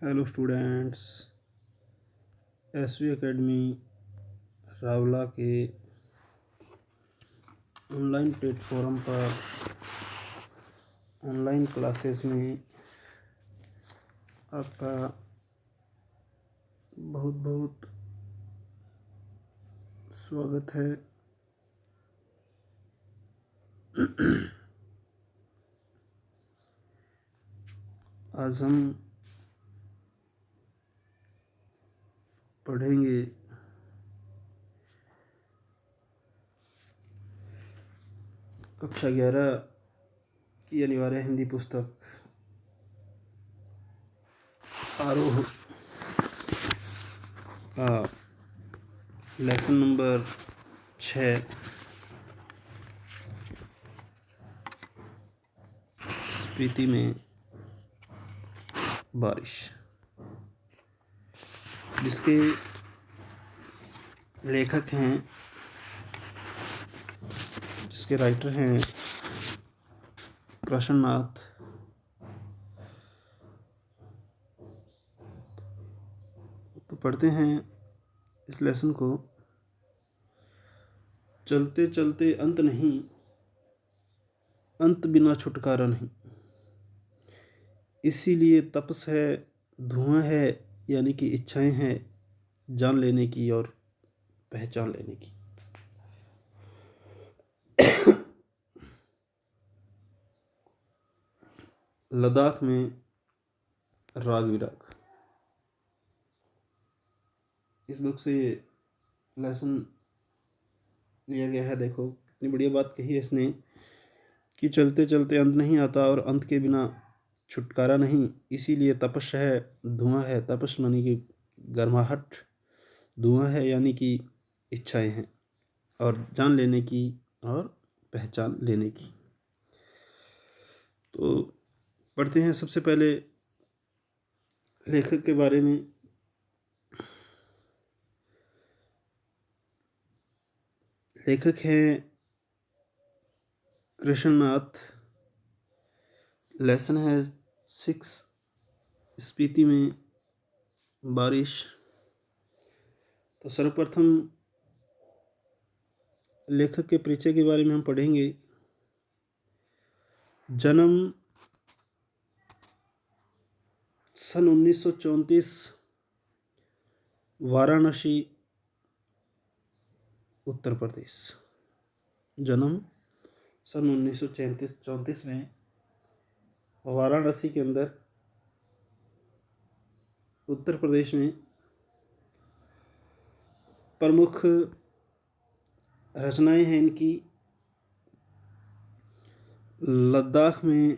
Hello students. SV academy Rawla के online platform पर online classes में आपका बहुत बहुत स्वागत है। आज हम पढ़ेंगे कक्षा 11 की अनिवार्य हिंदी पुस्तक आरोह का लेसन नंबर 6 स्पीति में बारिश, जिसके लेखक हैं, जिसके राइटर हैं कृष्णनाथ। तो पढ़ते हैं इस लेसन को। चलते चलते अंत नहीं, अंत बिना छुटकारा नहीं। इसीलिए तपस है, धुआं है, यानी कि इच्छाएं हैं जान लेने की और पहचान लेने की। लद्दाख में राग विराग, इस बुक से लेसन लिया गया है। देखो कितनी बढ़िया बात कही है इसने कि चलते चलते अंत नहीं आता और अंत के बिना छुटकारा नहीं। इसीलिए तपस है, धुआं है। तपस मानी कि गर्माहट, धुआं है यानी कि इच्छाएं हैं, और जान लेने की और पहचान लेने की। तो पढ़ते हैं सबसे पहले लेखक के बारे में। लेखक हैं कृष्णनाथ। लेसन है 6 स्पीति में बारिश। तो सर्वप्रथम लेखक के परिचय के बारे में हम पढ़ेंगे। जन्म सन 1934 वाराणसी उत्तर प्रदेश। जन्म सन 1934 में वाराणसी के अंदर उत्तर प्रदेश में। प्रमुख रचनाएं हैं इनकी लद्दाख में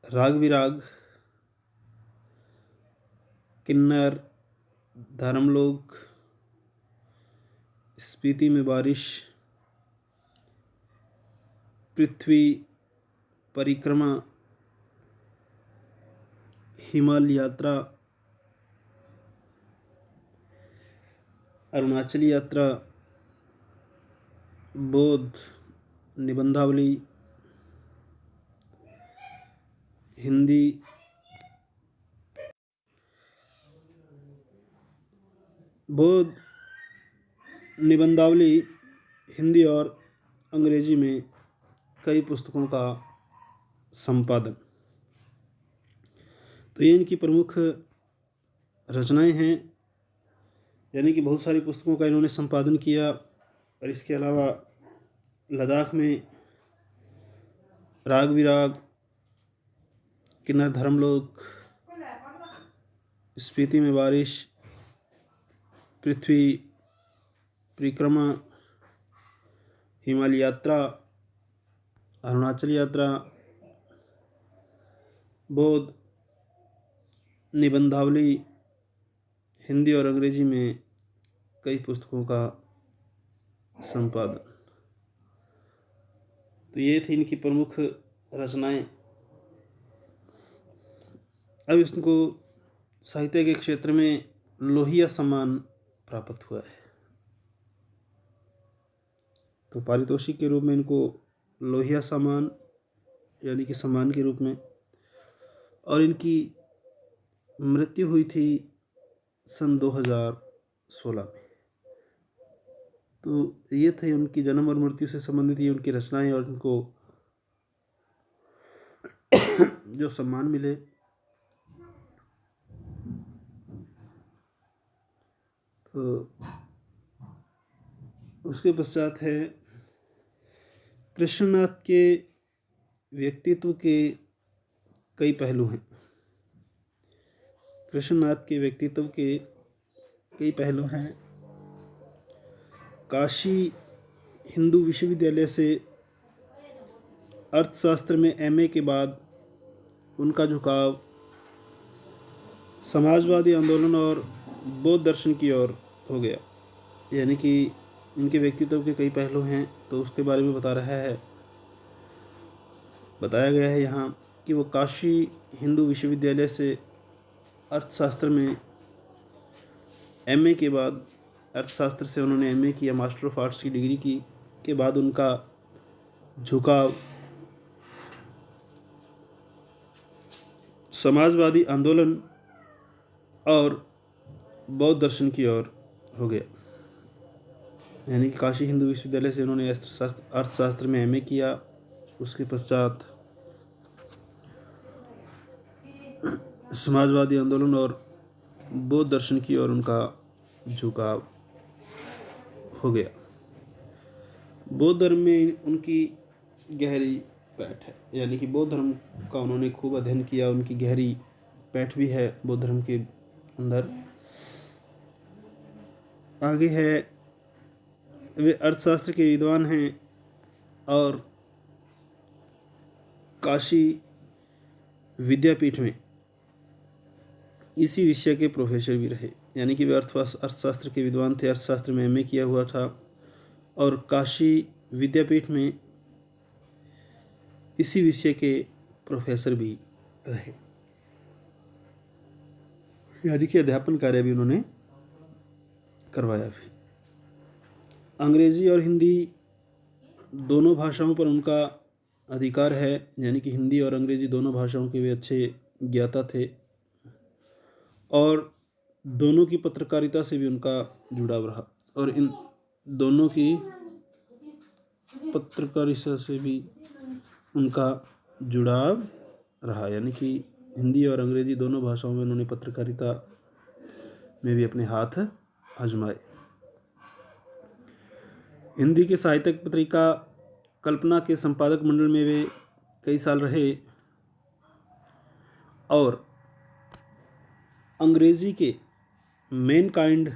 राग विराग, किन्नर, धर्मलोक, स्पीति में बारिश, पृथ्वी परिक्रमा, हिमालय यात्रा, अरुणाचल यात्रा, बौद्ध निबंधावली, हिंदी, बौद्ध निबंधावली हिंदी और अंग्रेजी में कई पुस्तकों का संपादन। तो ये इनकी प्रमुख रचनाएं हैं, यानी कि बहुत सारी पुस्तकों का इन्होंने संपादन किया। और इसके अलावा लद्दाख में राग विराग, किन्नर धर्मलोक, स्पीति में बारिश, पृथ्वी परिक्रमा, हिमालय यात्रा, अरुणाचल यात्रा, बौद्ध निबंधावली हिंदी और अंग्रेजी में कई पुस्तकों का संपादन। तो ये थी इनकी प्रमुख रचनाएं। अब इसको साहित्य के क्षेत्र में लोहिया सम्मान प्राप्त हुआ है। तो पारितोषिक के रूप में इनको लोहिया सम्मान यानी कि सम्मान के रूप में, और इनकी मृत्यु हुई थी सन 2016 में। तो ये थे उनकी जन्म और मृत्यु से संबंधित ये उनकी रचनाएं और उनको जो सम्मान मिले। तो उसके पश्चात है कृष्णनाथ के व्यक्तित्व के कई पहलू हैं। कृष्णनाथ के व्यक्तित्व के कई पहलू हैं। काशी हिंदू विश्वविद्यालय से अर्थशास्त्र में एमए के बाद उनका झुकाव समाजवादी आंदोलन और बौद्ध दर्शन की ओर हो गया। यानी कि इनके व्यक्तित्व के कई पहलू हैं, तो उसके बारे में बताया गया है यहाँ कि वो काशी हिंदू विश्वविद्यालय से अर्थशास्त्र में एमए के बाद अर्थशास्त्र से उन्होंने एमए किया, मास्टर ऑफ आर्ट्स की डिग्री की के बाद उनका झुकाव समाजवादी आंदोलन और बौद्ध दर्शन की ओर हो गया। यानी कि काशी हिंदू विश्वविद्यालय से उन्होंने अर्थशास्त्र में एमए किया, उसके पश्चात समाजवादी आंदोलन और बौद्ध दर्शन की ओर उनका झुकाव हो गया। बौद्ध धर्म में उनकी गहरी पैठ है, यानी कि बौद्ध धर्म का उन्होंने खूब अध्ययन किया, उनकी गहरी पैठ भी है बौद्ध धर्म के अंदर। आगे है वे अर्थशास्त्र के विद्वान हैं और काशी विद्यापीठ में इसी विषय के प्रोफेसर भी रहे। यानी कि वे अर्थशास्त्र के विद्वान थे, अर्थशास्त्र में एमए किया हुआ था और काशी विद्यापीठ में इसी विषय के प्रोफेसर भी रहे। यानी कि अध्यापन कार्य भी उन्होंने करवाया भी। अंग्रेजी और हिंदी दोनों भाषाओं पर उनका अधिकार है, यानी कि हिंदी और अंग्रेजी दोनों भाषाओं के वे अच्छे ज्ञाता थे और दोनों की पत्रकारिता से भी उनका जुड़ाव रहा और इन दोनों की पत्रकारिता से भी उनका जुड़ाव रहा। यानी कि हिंदी और अंग्रेजी दोनों भाषाओं में उन्होंने पत्रकारिता में भी अपने हाथ आजमाए। हिंदी के साहित्यिक पत्रिका कल्पना के संपादक मंडल में वे कई साल रहे और अंग्रेजी के मैनकाइंड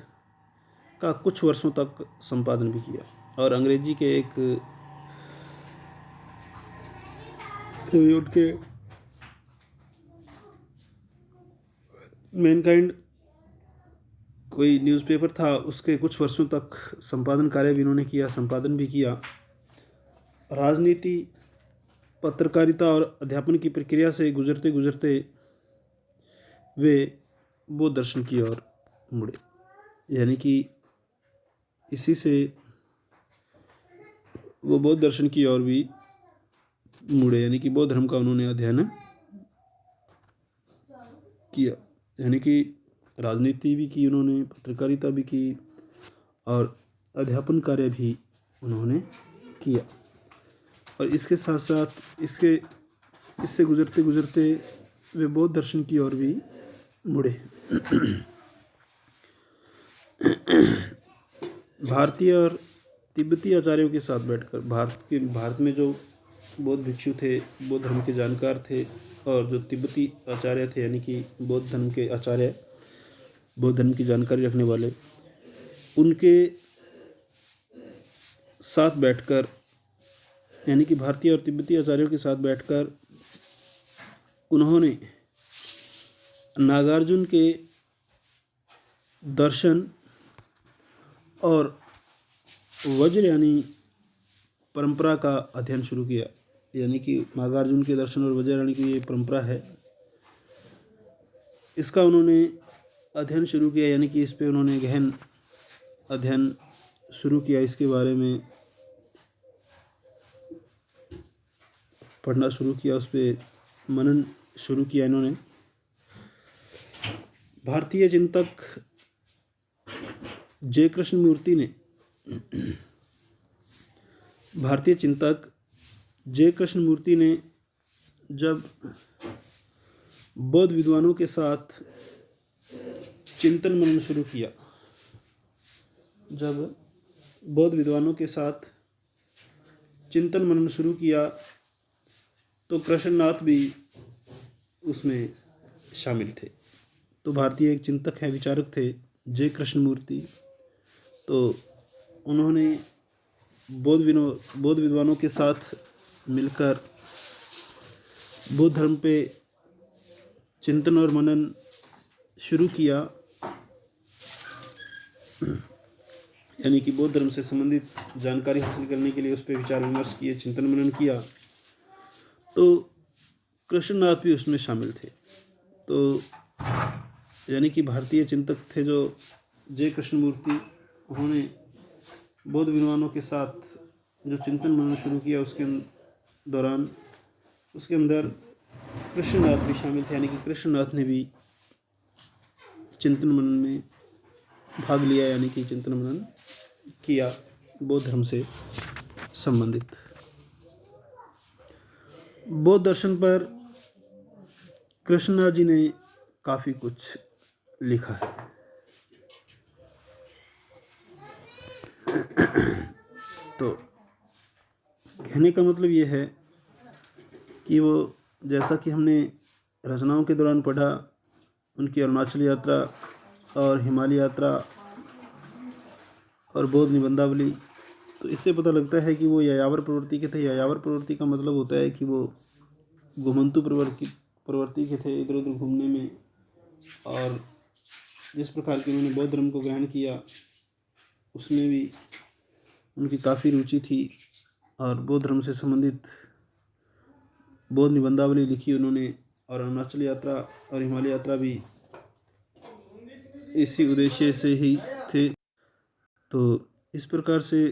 का कुछ वर्षों तक संपादन भी किया और अंग्रेजी के उनके मैनकाइंड कोई न्यूज़पेपर था, उसके कुछ वर्षों तक संपादन कार्य भी इन्होंने किया, संपादन भी किया। राजनीति, पत्रकारिता और अध्यापन की प्रक्रिया से गुजरते गुजरते वे बौद्ध दर्शन की ओर मुड़े। यानी कि इसी से वो बौद्ध दर्शन की ओर भी मुड़े, यानी कि बौद्ध धर्म का उन्होंने अध्ययन किया। यानी कि राजनीति भी की उन्होंने, पत्रकारिता भी की और अध्यापन कार्य भी उन्होंने किया। और इसके साथ साथ इससे गुजरते गुजरते वे बौद्ध दर्शन की ओर भी मुड़े। भारतीय और तिब्बती आचार्यों के साथ बैठकर भारत में जो बौद्ध भिक्षु थे, बौद्ध धर्म के जानकार थे और जो तिब्बती आचार्य थे, यानी कि बौद्ध धर्म के आचार्य, बौद्ध धर्म की जानकारी रखने वाले, उनके साथ बैठकर, यानी कि भारतीय और तिब्बती आचार्यों के साथ बैठकर उन्होंने नागार्जुन के दर्शन और वज्रयानी परंपरा का अध्ययन शुरू किया। यानी कि नागार्जुन के दर्शन और वज्रयानी की ये परंपरा है, इसका उन्होंने अध्ययन शुरू किया। यानी कि इस पे उन्होंने गहन अध्ययन शुरू किया, इसके बारे में पढ़ना शुरू किया, उस पर मनन शुरू किया इन्होंने। भारतीय चिंतक जय कृष्णमूर्ति ने जब बौद्ध विद्वानों के साथ चिंतन मनन शुरू किया, तो कृष्णनाथ भी उसमें शामिल थे। तो भारतीय एक चिंतक हैं, विचारक थे जय कृष्णमूर्ति। तो उन्होंने बौद्ध विद्वानों के साथ मिलकर बौद्ध धर्म पे चिंतन और मनन शुरू किया, यानी कि बौद्ध धर्म से संबंधित जानकारी हासिल करने के लिए उस पर विचार विमर्श किए, चिंतन मनन किया। तो कृष्णनाथ भी उसमें शामिल थे। तो यानी कि भारतीय चिंतक थे जो जय कृष्णमूर्ति, उन्होंने बौद्ध विद्वानों के साथ जो चिंतन मनन शुरू किया उसके अंदर कृष्णनाथ भी शामिल थे, यानी कि कृष्णनाथ ने भी चिंतन मनन में भाग लिया, यानी कि चिंतन मनन किया बौद्ध धर्म से संबंधित। बौद्ध दर्शन पर कृष्णनाथ जी ने काफ़ी कुछ लिखा है। तो कहने का मतलब ये है कि वो, जैसा कि हमने रचनाओं के दौरान पढ़ा, उनकी अरुणाचल यात्रा और हिमालय यात्रा और बौद्ध निबंधावली, तो इससे पता लगता है कि वो यायावर प्रवृत्ति के थे। यायावर प्रवृत्ति का मतलब होता है कि वो घुमंतु प्रवृत्ति के थे, इधर उधर घूमने में। और जिस प्रकार के उन्होंने बौद्ध धर्म को ग्रहण किया उसमें भी उनकी काफ़ी रुचि थी, और बौद्ध धर्म से संबंधित बौद्ध निबंधावली लिखी उन्होंने। और अरुणाचल यात्रा और हिमालय यात्रा भी इसी उद्देश्य से ही थे। तो इस प्रकार से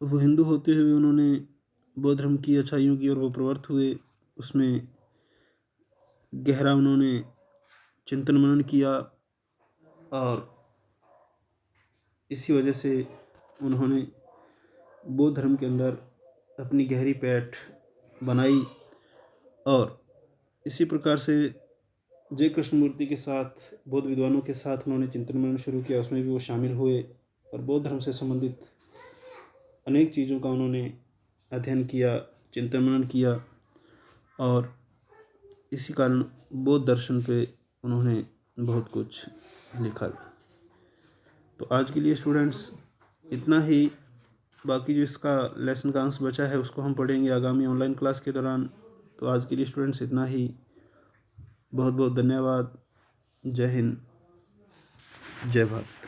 वो हिंदू होते हुए उन्होंने बौद्ध धर्म की अच्छाइयों की ओर वो प्रवृत्त हुए, उसमें गहरा उन्होंने चिंतन मनन किया, और इसी वजह से उन्होंने बौद्ध धर्म के अंदर अपनी गहरी पैठ बनाई। और इसी प्रकार से जय कृष्णमूर्ति के साथ, बौद्ध विद्वानों के साथ उन्होंने चिंतन मनन शुरू किया, उसमें भी वो शामिल हुए, और बौद्ध धर्म से संबंधित अनेक चीज़ों का उन्होंने अध्ययन किया, चिंतन मनन किया, और इसी कारण बौद्ध दर्शन पे उन्होंने बहुत कुछ लिखा। तो आज के लिए स्टूडेंट्स इतना ही। बाकी जो इसका लेसन का अंश बचा है उसको हम पढ़ेंगे आगामी ऑनलाइन क्लास के दौरान। तो आज के लिए स्टूडेंट्स इतना ही। बहुत बहुत धन्यवाद। जय हिंद, जय भारत।